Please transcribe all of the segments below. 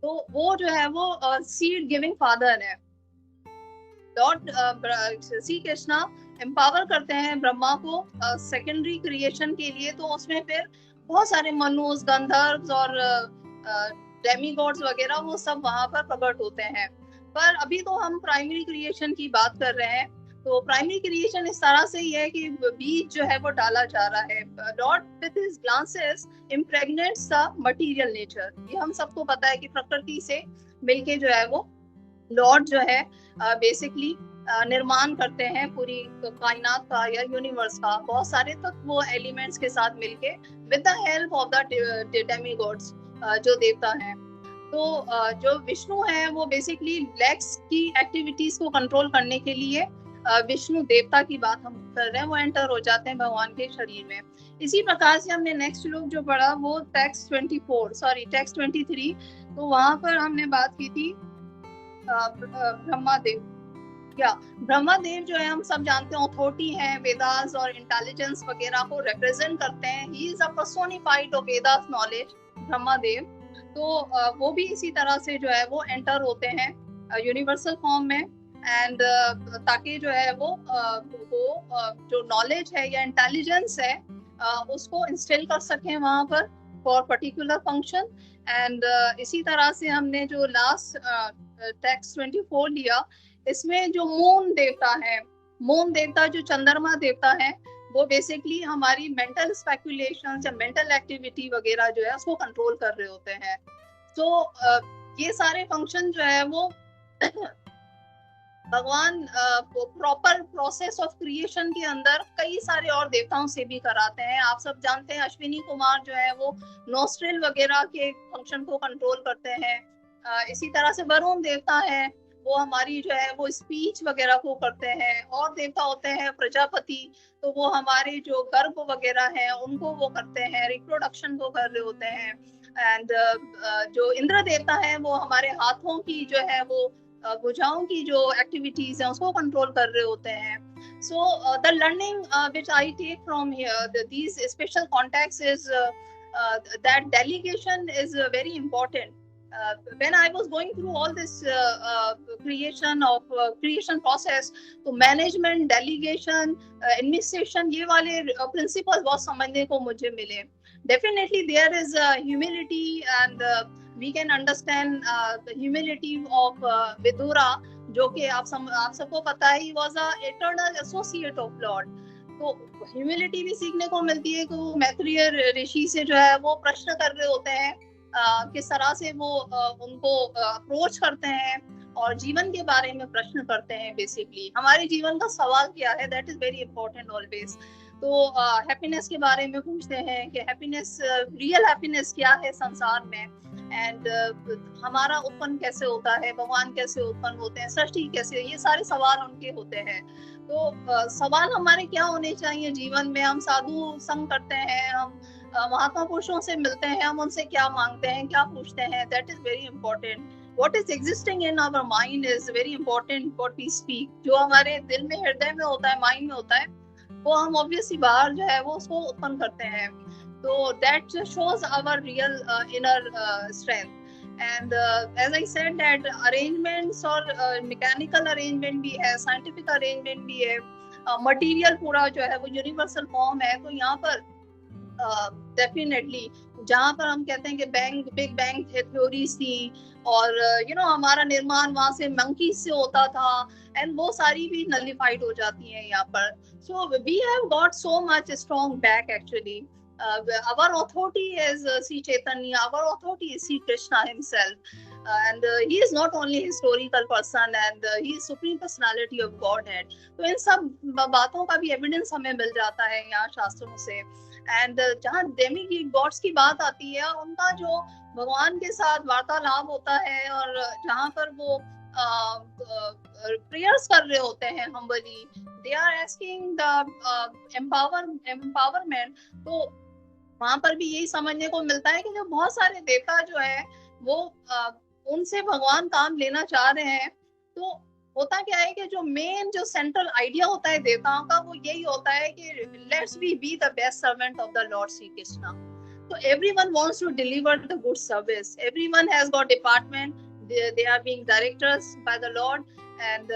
तो वो जो है वो सीड गिविंग फादर है। लॉर्ड श्री कृष्णा एम्पावर करते हैं ब्रह्मा को सेकेंडरी क्रिएशन के लिए। तो उसमें फिर बहुत सारे मनुष्य, गंधर्व और डेमीगॉड्स वगैरह वो सब वहां पर प्रकट होते हैं। पर अभी तो हम प्राइमरी क्रिएशन की बात कर रहे हैं। तो प्राइमरी क्रिएशन इस तरह से ही है कि बीज जो है वो डाला जा रहा है। Lord with his glances impregnates the material nature. ये हम सबको पता है कि प्रकृति से मिलके जो है वो लॉर्ड जो है बेसिकली निर्माण करते हैं पूरी कायनात का या यूनिवर्स का, बहुत सारे तत्व वो एलिमेंट्स के साथ मिलके with the help of the demigods, जो देवता हैं। तो जो विष्णु है वो बेसिकली लेग्स की एक्टिविटीज को कंट्रोल करने के लिए विष्णु देवता की बात हम कर रहे हैं, वो एंटर हो जाते हैं भगवान के शरीर में। इसी प्रकार से हमने नेक्स्ट श्लोक जो पढ़ा वो टेक्स्ट 23, तो वहां पर हमने बात की थी ब्रह्मादेव। ब्रह्मादेव जो है हम सब जानते हैं अथॉरिटी है, वेदास और इंटेलिजेंस वगैरह को रिप्रेजेंट करते हैं। He is a personified of Vedas knowledge, Brahmadev. तो वो भी इसी तरह से जो है वो एंटर होते हैं यूनिवर्सल फॉर्म में, एंड ताकि जो है वो जो नॉलेज है या इंटेलिजेंस है उसको इंस्टिल कर सकें वहां पर फॉर पर्टिकुलर फंक्शन। एंड इसी तरह से हमने जो लास्ट टेक्स्ट 24 लिया, इसमें जो मून देवता है, मून देवता जो चंद्रमा देवता है, वो बेसिकली हमारी मेंटल स्पेकुलेशन या मेंटल एक्टिविटी वगैरह जो है उसको कंट्रोल कर रहे होते हैं। तो ये सारे फंक्शन जो है वो भगवान प्रॉपर प्रोसेस ऑफ क्रिएशन के अंदर कई सारे और देवताओं से भी कराते हैं। आप सब जानते हैं अश्विनी कुमार जो है वो नोस्ट्रिल वगैरह के फंक्शन को कंट्रोल करते हैं। इसी तरह से वरुण देवता है, वो हमारी जो है वो स्पीच वगैरह को करते हैं। और देवता होते हैं प्रजापति, तो वो हमारे जो गर्भ वगैरह हैं उनको वो करते हैं, रिप्रोडक्शन को कर रहे होते हैं। एंड जो इंद्र देवता है वो हमारे हाथों की जो है वो भुजाओं की जो एक्टिविटीज हैं उसको कंट्रोल कर रहे होते हैं। So the learning which I take from here these special contexts is that delegation is very important. When I was going through all this creation process, तो मैनेजमेंट, डेलीगेशन, एडमिनिस्ट्रेशन, ये वाले principle बहुत समझने को मुझे मिले। Definitely there is humility and we can understand the humility of Vidura, जो कि आप सबको पता है, he was a eternal associate of Lord। तो ह्यूमिलिटी भी सीखने को मिलती है कि वो मैत्रेय ऋषि से जो है वो प्रश्न कर रहे होते हैं, किस तरह से वो उनको अप्रोच करते हैं और जीवन के बारे में प्रश्न करते हैं। बेसिकली हमारे जीवन का सवाल क्या है, that is very important always. तो हैप्पीनेस के बारे में पूछते हैं कि हैप्पीनेस, रियल हैप्पीनेस क्या है संसार में, एंड हमारा उत्पन्न कैसे होता है, भगवान कैसे उत्पन्न होते हैं, सृष्टि कैसे, ये सारे सवाल उनके होते हैं। तो सवाल हमारे क्या होने चाहिए जीवन में, हम साधु संग करते हैं, हम महात्मा पुरुषों से मिलते हैं, हम उनसे क्या मांगते हैं, क्या पूछते हैं, that is very important. What is existing in our mind is very important what we speak। जो हमारे दिल में, हृदय में होता है, माइंड में होता है, वो हम ऑब्वियसली बाहर जो है वो उसको उत्पन्न करते हैं। तो that shows our real inner strength। And as I said that arrangements और mechanical arrangement भी है, scientific arrangement भी है, material पूरा जो है वो universal form है। तो यहाँ पर डेफिनेटली जहाँ पर हम कहते हैं कि बिग बैंग थ्योरीज थी और हमारा निर्माण वहां से मंकी से होता था, एंड वो सारी भी नलिफाइड हो जाती हैं यहाँ पर। So we have got so much strong back actually. our authority is Sri Chaitanya, our authority is Sri Krishna himself, and he is not only a historical person, and he is supreme personality of Godhead। तो इन सब बातों का भी evidence हमें मिल जाता है यहाँ शास्त्रों से। एंड जहाँ डेमी गॉड्स की बात आती है, उनका जो भगवान के साथ वार्तालाप होता है और जहाँ पर वो प्रेयर्स कर रहे होते हैं humbly, they are asking the empowerment. तो वहां पर भी यही समझने को मिलता है कि जो बहुत सारे देवता जो है वो उनसे भगवान काम लेना चाह रहे हैं। तो होता क्या है कि जो मेन जो सेंट्रल आइडिया होता है देवताओं का, वो यही होता है कि let's be the best servant of the Lord Shri Krishna. So everyone wants to deliver the good service. Everyone has got department. They are being directors by the Lord and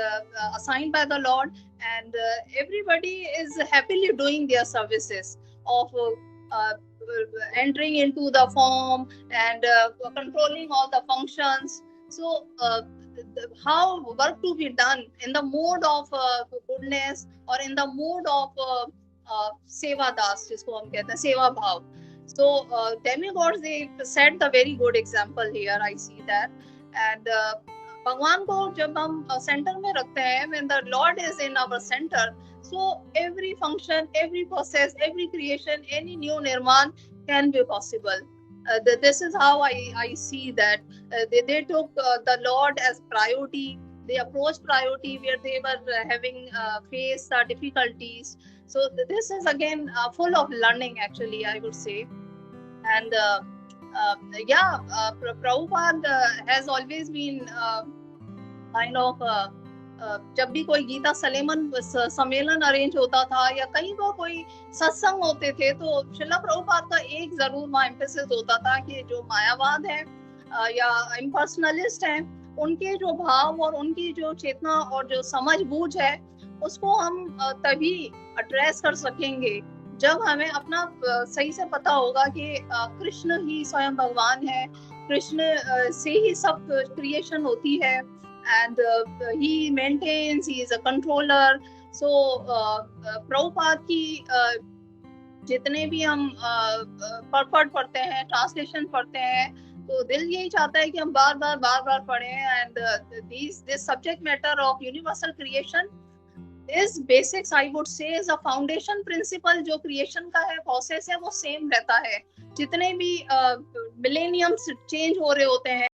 assigned by the Lord, and everybody is happily doing their services of entering into the form and controlling all the functions. So how work to be done in the mode of goodness or in the mode of seva das, जिसको हम कहते हैं सेवा भाव. So demigods, they set the very good example here. I see that. And भगवान को जब हम सेंटर में रखते हैं, when the Lord is in our center, so every function, every process, every creation, any new nirman can be possible. This is how I see that they took the Lord as priority. They approached priority where they were having faced difficulties. So this is again full of learning, actually, I would say. And Prabhupada has always been kind of जब भी कोई गीता सम्मेलन arrange होता था या कहीं पर कोई सत्संग होते थे, तो श्रीला प्रभुपाद का एक जरूर वहाँ एम्फेसिस होता था कि जो मायावाद है या इम्पर्सनलिस्ट हैं, उनके जो भाव और उनकी जो चेतना और जो समझ बूझ है, उसको हम तभी एड्रेस कर सकेंगे जब हमें अपना सही से पता होगा कि कृष्ण ही स्वयं भगवान है, कृष्ण से ही सब क्रिएशन होती है, and he maintains, he is a controller. So Prabhupada की जितने भी हम परपट पढ़ते हैं, ट्रांसलेशन पढ़ते हैं, तो दिल यही चाहता है कि हम बार बार पढ़ें. And this subject matter of universal creation is basics, I would say, is a foundation principle. जो creation का है process है, वो same रहता है. जितने भी millenniums change हो रहे होते हैं,